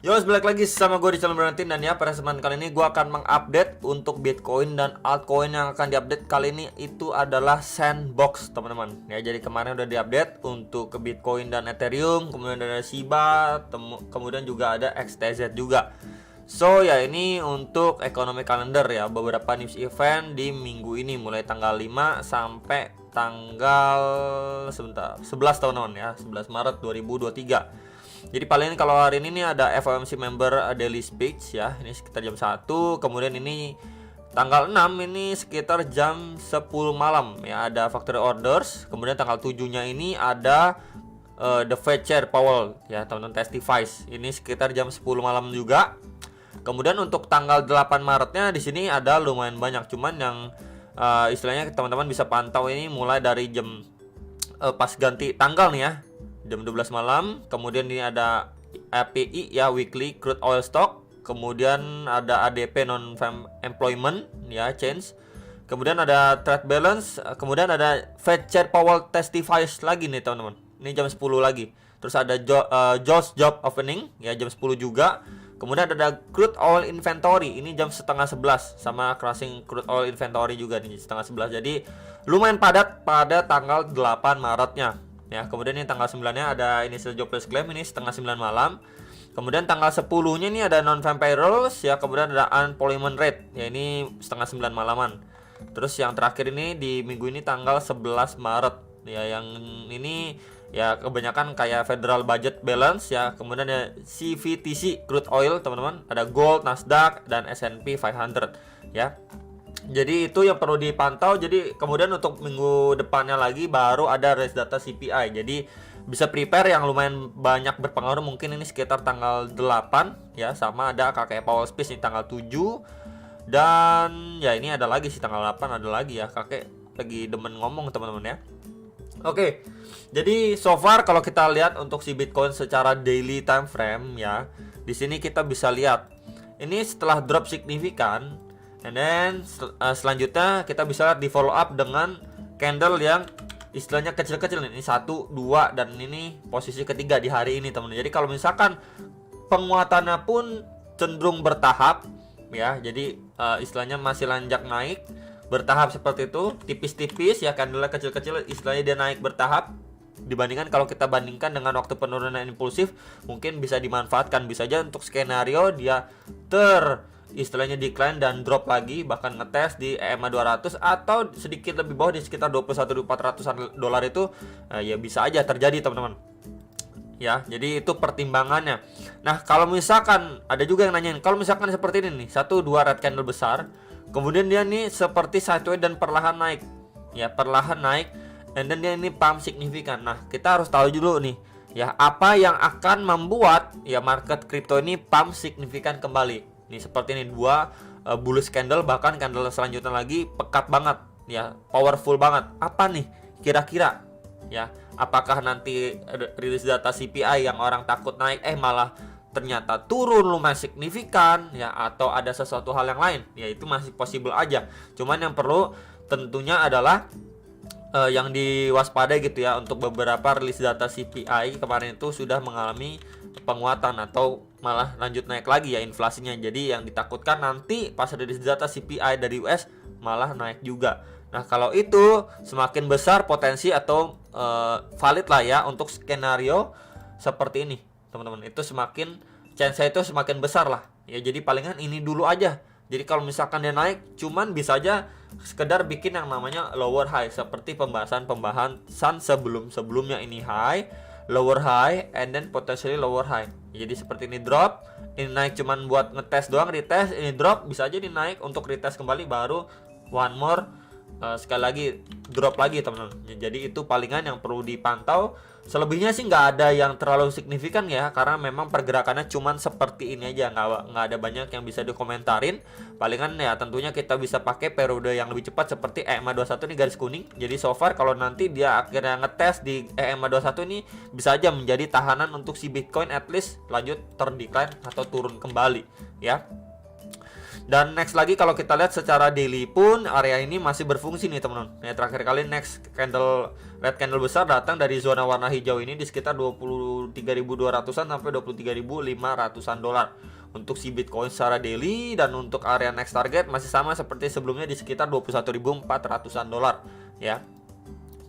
Yo, balik lagi sama gue di channel Bernardin. Dan ya, pada kesempatan kali ini gue akan mengupdate untuk Bitcoin dan altcoin yang akan diupdate kali ini itu adalah Sandbox, teman-teman. Ya, jadi kemarin udah diupdate untuk ke Bitcoin dan Ethereum, kemudian ada Shiba, kemudian juga ada XTZ juga. So ya, ini untuk ekonomi kalender ya, beberapa news event di minggu ini mulai tanggal 5 sampai tanggal 11 teman-teman ya, 11 Maret 2023. Jadi paling kalau hari ini nih ada FOMC member daily speech ya, ini sekitar jam 1. Kemudian ini tanggal 6 ini sekitar jam 10 malam ya, ada factory orders. Kemudian tanggal 7-nya ini ada the Fed Chair Powell ya, teman-teman, testifies. Ini sekitar jam 10 malam juga. Kemudian untuk tanggal 8 Maretnya di sini ada lumayan banyak, cuman yang istilahnya teman-teman bisa pantau ini mulai dari jam pas ganti tanggal nih ya, jam 12 malam. Kemudian ini ada API ya, weekly crude oil stock. Kemudian ada ADP non farm employment ya, change. Kemudian ada trade balance. Kemudian ada Fed Chair Powell testifies lagi nih teman-teman. Ini jam 10 lagi. Terus ada Jones job opening ya, jam 10 juga. Kemudian ada crude oil inventory, ini jam setengah 11, sama crushing crude oil inventory juga nih setengah 11. Jadi lumayan padat pada tanggal 8 Maretnya. Ya, kemudian ini tanggal 9-nya ada initial jobless claim, ini setengah 9 malam. Kemudian tanggal 10-nya ini ada non-farm payrolls ya, kemudian ada unemployment rate. Ya, ini setengah 9 malaman. Terus yang terakhir ini di minggu ini tanggal 11 Maret. Ya, yang ini ya kebanyakan kayak federal budget balance ya, kemudian ada CVTC crude oil, teman-teman. Ada gold, Nasdaq dan S&P 500 ya. Jadi itu yang perlu dipantau. Jadi kemudian untuk minggu depannya lagi baru ada rilis data CPI. Jadi bisa prepare yang lumayan banyak berpengaruh, mungkin ini sekitar tanggal 8 ya, sama ada kakek Powell speech di tanggal 7. Dan ya ini ada lagi sih tanggal 8 ada lagi ya, kakek lagi demen ngomong teman-teman ya. Oke. Jadi so far kalau kita lihat untuk si Bitcoin secara daily time frame ya, di sini kita bisa lihat ini setelah drop signifikan. And then selanjutnya kita bisa lihat di follow up dengan candle yang istilahnya kecil-kecil. Ini 1, 2 dan ini posisi ketiga di hari ini, teman-teman. Jadi kalau misalkan penguatannya pun cenderung bertahap ya. Jadi istilahnya masih lanjak naik bertahap seperti itu, tipis-tipis ya, candle kecil-kecil, istilahnya dia naik bertahap. Dibandingkan kalau kita bandingkan dengan waktu penurunan impulsif, mungkin bisa dimanfaatkan. Bisa aja untuk skenario dia istilahnya decline dan drop lagi, bahkan ngetes di EMA 200 atau sedikit lebih bawah di sekitar 21.400 dolar itu ya bisa aja terjadi, teman-teman. Ya, jadi itu pertimbangannya. Nah, kalau misalkan ada juga yang nanyain, kalau misalkan seperti ini nih, 1 2 red candle besar, kemudian dia nih seperti sideways dan perlahan naik. Ya, perlahan naik, and then dia ini pump signifikan. Nah, kita harus tahu dulu nih, ya, apa yang akan membuat ya market crypto ini pump signifikan kembali. Nih seperti ini 2 bullish candle, bahkan candle selanjutnya lagi pekat banget ya, powerful banget. Apa nih kira-kira ya? Apakah nanti rilis data CPI yang orang takut naik malah ternyata turun lumayan signifikan ya, atau ada sesuatu hal yang lain? Ya itu masih possible aja. Cuman yang perlu tentunya adalah yang diwaspadai gitu ya, untuk beberapa rilis data CPI kemarin itu sudah mengalami penguatan atau malah lanjut naik lagi ya inflasinya. Jadi yang ditakutkan nanti pas rilis data CPI dari US malah naik juga. Nah, kalau itu semakin besar potensi atau valid lah ya untuk skenario seperti ini, teman-teman. Itu semakin chance itu semakin besar lah. Ya jadi palingan ini dulu aja. Jadi kalau misalkan dia naik, cuman bisa aja sekedar bikin yang namanya lower high, seperti pembahasan sebelumnya. Ini high, lower high, and then potentially lower high. Jadi seperti ini drop, ini naik cuman buat ngetes doang, retest, ini drop, bisa aja dinaik untuk retest kembali, baru one more sekali lagi drop lagi, teman-teman. Jadi itu palingan yang perlu dipantau. Selebihnya sih nggak ada yang terlalu signifikan ya, karena memang pergerakannya cuman seperti ini aja, nggak ada banyak yang bisa dikomentarin. Palingan ya tentunya kita bisa pakai periode yang lebih cepat seperti EMA 21 ini garis kuning. Jadi so far kalau nanti dia akhirnya ngetes di EMA 21 ini, bisa aja menjadi tahanan untuk si Bitcoin at least lanjut terdecline atau turun kembali ya. Dan next lagi kalau kita lihat secara daily pun area ini masih berfungsi nih teman-teman. Nah, terakhir kali next candle red candle besar datang dari zona warna hijau ini di sekitar 23.200-an sampai 23.500-an dolar untuk si Bitcoin secara daily. Dan untuk area next target masih sama seperti sebelumnya di sekitar 21.400-an dolar ya.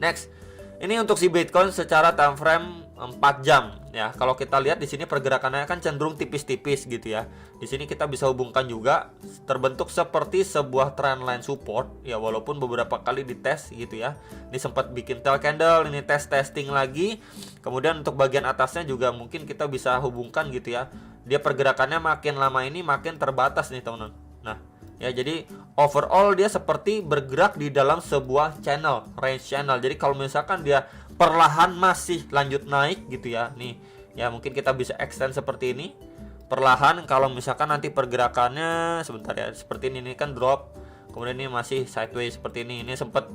Next, ini untuk si Bitcoin secara time frame 4 jam ya. Kalau kita lihat di sini pergerakannya kan cenderung tipis-tipis gitu ya. Di sini kita bisa hubungkan juga terbentuk seperti sebuah trendline support ya, walaupun beberapa kali dites gitu ya. Ini sempat bikin tail candle, ini testing lagi. Kemudian untuk bagian atasnya juga mungkin kita bisa hubungkan gitu ya. Dia pergerakannya makin lama ini makin terbatas nih teman-teman. Nah, ya jadi overall dia seperti bergerak di dalam sebuah channel, range channel. Jadi kalau misalkan dia perlahan masih lanjut naik gitu ya, nih ya mungkin kita bisa extend seperti ini perlahan. Kalau misalkan nanti pergerakannya sebentar ya, seperti ini kan drop, kemudian ini masih sideways seperti ini sempat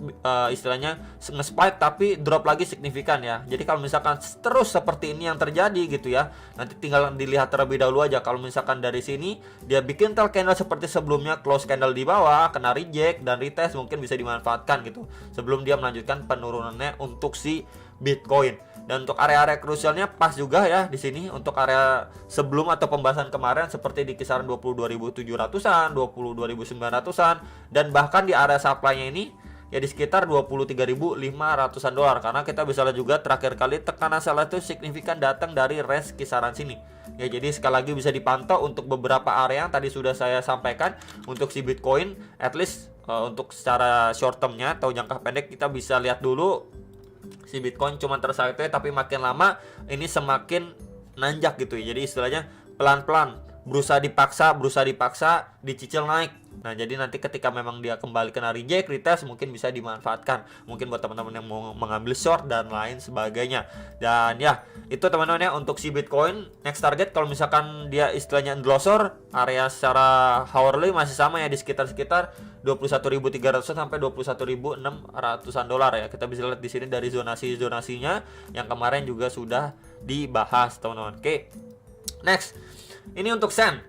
istilahnya nge-spike tapi drop lagi signifikan ya. Jadi kalau misalkan terus seperti ini yang terjadi gitu ya, nanti tinggal dilihat terlebih dahulu aja. Kalau misalkan dari sini dia bikin tail candle seperti sebelumnya, close candle di bawah, kena reject dan retest, mungkin bisa dimanfaatkan gitu sebelum dia melanjutkan penurunannya untuk si Bitcoin. Dan untuk area-area krusialnya pas juga ya di sini untuk area sebelum atau pembahasan kemarin seperti di kisaran 22.700-an, 22.900-an, dan bahkan di area supply-nya ini ya di sekitar 23.500-an dolar. Karena kita bisa lihat juga terakhir kali tekanan sell itu signifikan datang dari range kisaran sini. Ya jadi sekali lagi bisa dipantau untuk beberapa area yang tadi sudah saya sampaikan untuk si Bitcoin. At least untuk secara short term-nya atau jangka pendek kita bisa lihat dulu si Bitcoin cuma tersideways tapi makin lama ini semakin nanjak gitu ya. Jadi istilahnya pelan-pelan berusaha dipaksa dicicil naik. Nah, jadi nanti ketika memang dia kembali kena reject, retest, mungkin bisa dimanfaatkan. Mungkin buat teman-teman yang mau mengambil short dan lain sebagainya. Dan ya, itu teman-teman ya untuk si Bitcoin. Next target kalau misalkan dia istilahnya endorser, area secara hourly masih sama ya di sekitar 21.300 sampai 21.600-an dolar ya. Kita bisa lihat di sini dari zonasinya yang kemarin juga sudah dibahas, teman-teman. Oke. Next. Ini untuk Sen.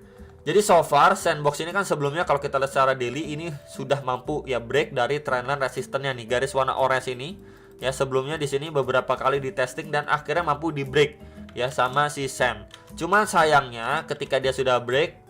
Jadi so far Sandbox ini kan sebelumnya kalau kita lihat secara daily ini sudah mampu ya break dari trendline resistennya nih, garis warna orange ini. Ya sebelumnya di sini beberapa kali di testing dan akhirnya mampu di break ya sama si Sen. Cuma sayangnya ketika dia sudah break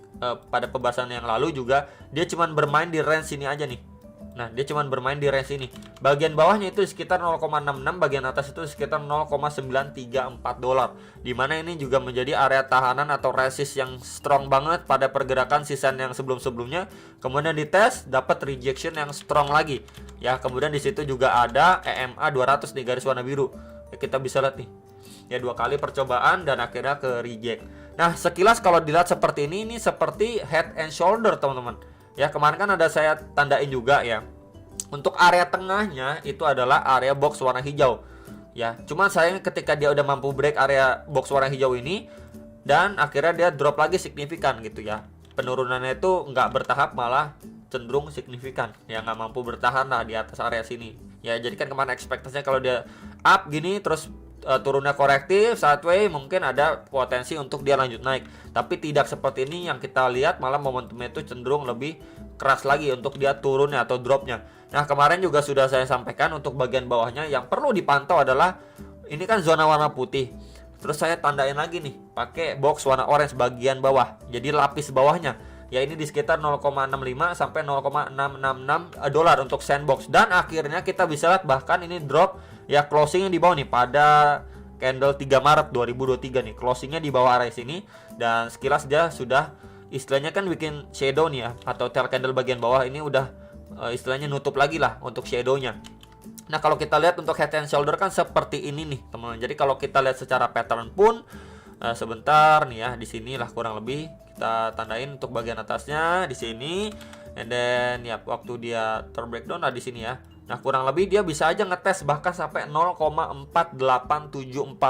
pada pembahasan yang lalu juga dia cuma bermain di range ini aja nih. Nah, dia cuma bermain di range ini. Bagian bawahnya itu sekitar 0,66, bagian atas itu sekitar 0,934 dolar. Dimana ini juga menjadi area tahanan atau resist yang strong banget pada pergerakan season yang sebelum-sebelumnya. Kemudian dites dapat rejection yang strong lagi. Ya, kemudian di situ juga ada EMA 200 nih garis warna biru. Ya, kita bisa lihat nih. Ya, 2 kali percobaan dan akhirnya ke reject. Nah, sekilas kalau dilihat seperti ini seperti head and shoulder, teman-teman. Ya kemarin kan ada saya tandain juga ya. Untuk area tengahnya itu adalah area box warna hijau. Ya, cuman sayang ketika dia udah mampu break area box warna hijau ini dan akhirnya dia drop lagi signifikan gitu ya. Penurunannya itu nggak bertahap, malah cenderung signifikan. Ya nggak mampu bertahan lah di atas area sini. Ya jadi kan kemarin ekspektasinya kalau dia up gini terus turunnya korektif sideways mungkin ada potensi untuk dia lanjut naik, tapi tidak seperti ini. Yang kita lihat malah momentumnya itu cenderung lebih keras lagi untuk dia turunnya atau dropnya. Nah kemarin juga sudah saya sampaikan untuk bagian bawahnya yang perlu dipantau adalah ini kan zona warna putih, terus saya tandain lagi nih pakai box warna orange bagian bawah, jadi lapis bawahnya ya ini di sekitar 0,65 sampai 0,666 dolar untuk Sandbox. Dan akhirnya kita bisa lihat bahkan ini drop ya closingnya di bawah nih pada candle 3 Maret 2023 nih, closingnya di bawah area sini. Dan sekilas dia sudah istilahnya kan bikin shadow nih ya, atau tail candle bagian bawah ini udah istilahnya nutup lagi lah untuk shadownya. Nah kalau kita lihat untuk head and shoulder kan seperti ini nih teman-teman. Jadi kalau kita lihat secara pattern pun sebentar nih ya, di sini lah kurang lebih kita tandain untuk bagian atasnya di sini, and then ya waktu dia terbreakdown lah di sini ya. Nah kurang lebih dia bisa aja ngetes bahkan sampai 0,4874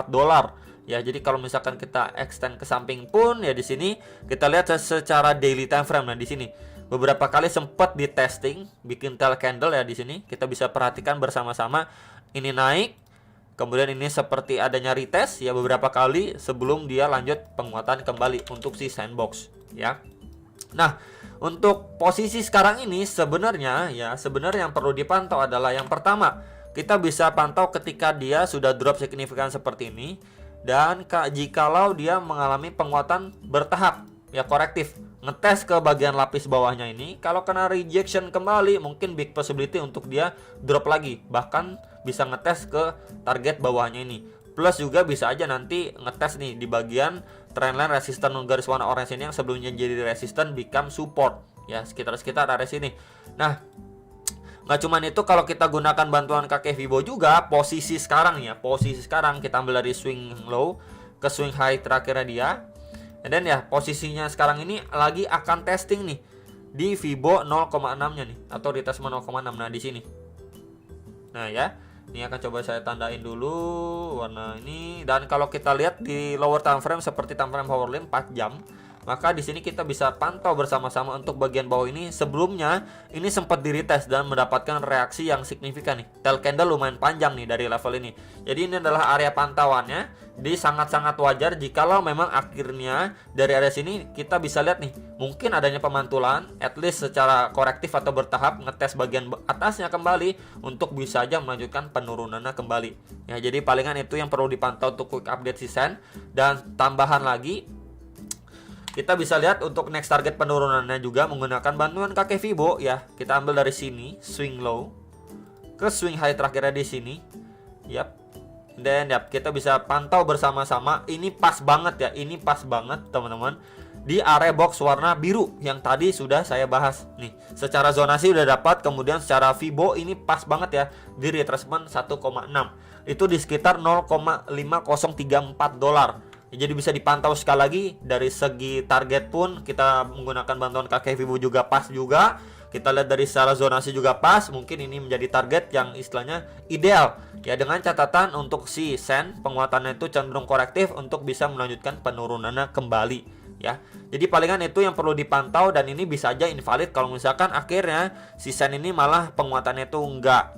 dolar ya. Jadi kalau misalkan kita extend ke samping pun ya di sini kita lihat secara daily time frame. Nah di sini beberapa kali sempat di testing bikin tail candle ya, di sini kita bisa perhatikan bersama-sama ini naik. Kemudian ini seperti adanya retest ya beberapa kali sebelum dia lanjut penguatan kembali untuk si Sandbox ya. Nah, untuk posisi sekarang ini sebenarnya yang perlu dipantau adalah yang pertama, kita bisa pantau ketika dia sudah drop signifikan seperti ini dan jikalau dia mengalami penguatan bertahap, ya korektif, ngetes ke bagian lapis bawahnya ini, kalau kena rejection kembali mungkin big possibility untuk dia drop lagi, bahkan bisa ngetes ke target bawahnya ini. Plus juga bisa aja nanti ngetes nih di bagian trendline resistance garis warna orange ini yang sebelumnya jadi resistance become support, ya sekitar area sini. Nah, nggak cuman itu, kalau kita gunakan bantuan kakek Fibo juga, posisi sekarang kita ambil dari swing low ke swing high terakhirnya dia. Dan ya posisinya sekarang ini lagi akan testing nih di Fibo 0,6 nya nih, atau di atas 0,6. Nah di sini. Nah ya, ini akan coba saya tandain dulu warna ini. Dan kalau kita lihat di lower time frame seperti time frame hourly 4 jam, maka di sini kita bisa pantau bersama-sama untuk bagian bawah ini. Sebelumnya ini sempat di retest dan mendapatkan reaksi yang signifikan nih. Tail candle lumayan panjang nih dari level ini. Jadi ini adalah area pantauannya. Jadi sangat-sangat wajar jikalau memang akhirnya dari area sini kita bisa lihat nih, mungkin adanya pemantulan at least secara korektif atau bertahap, ngetes bagian atasnya kembali untuk bisa aja melanjutkan penurunannya kembali. Ya, jadi palingan itu yang perlu dipantau untuk quick update si Sen. Dan tambahan lagi, kita bisa lihat untuk next target penurunannya juga menggunakan bantuan kakek Fibo ya. Kita ambil dari sini swing low ke swing high terakhirnya di sini. Yap. Dan ya kita bisa pantau bersama-sama. Ini pas banget ya. Ini pas banget teman-teman di area box warna biru yang tadi sudah saya bahas nih. Secara zonasi udah dapat, kemudian secara Fibo ini pas banget ya di retracement 1,6. Itu di sekitar 0,5034 dolar. Jadi bisa dipantau sekali lagi. Dari segi target pun kita menggunakan bantuan kakek Fibo juga pas juga. Kita lihat dari secara zonasi juga pas. Mungkin ini menjadi target yang istilahnya ideal. Ya, dengan catatan untuk si Sen penguatannya itu cenderung korektif untuk bisa melanjutkan penurunannya kembali. Ya, jadi palingan itu yang perlu dipantau. Dan ini bisa aja invalid kalau misalkan akhirnya si Sen ini malah penguatannya itu enggak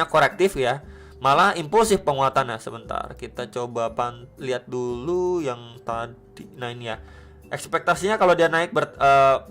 korektif ya, malah impulsif penguatannya. Sebentar, kita coba lihat dulu yang tadi. Nah ini ya, ekspektasinya kalau dia naik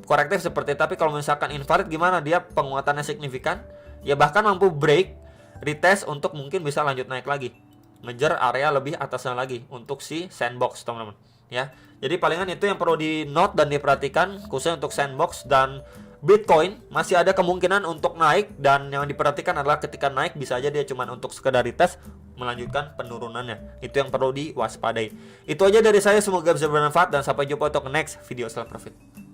korektif seperti, tapi kalau misalkan invalid gimana, dia penguatannya signifikan ya, bahkan mampu break retest untuk mungkin bisa lanjut naik lagi, ngejar area lebih atasnya lagi untuk si sandbox teman-teman ya. Jadi palingan itu yang perlu di note dan diperhatikan khususnya untuk sandbox. Dan Bitcoin masih ada kemungkinan untuk naik, dan yang diperhatikan adalah ketika naik bisa aja dia cuma untuk sekedar retest melanjutkan penurunannya. Itu yang perlu diwaspadai. Itu aja dari saya, semoga bisa bermanfaat dan sampai jumpa untuk next video. Selamat profit.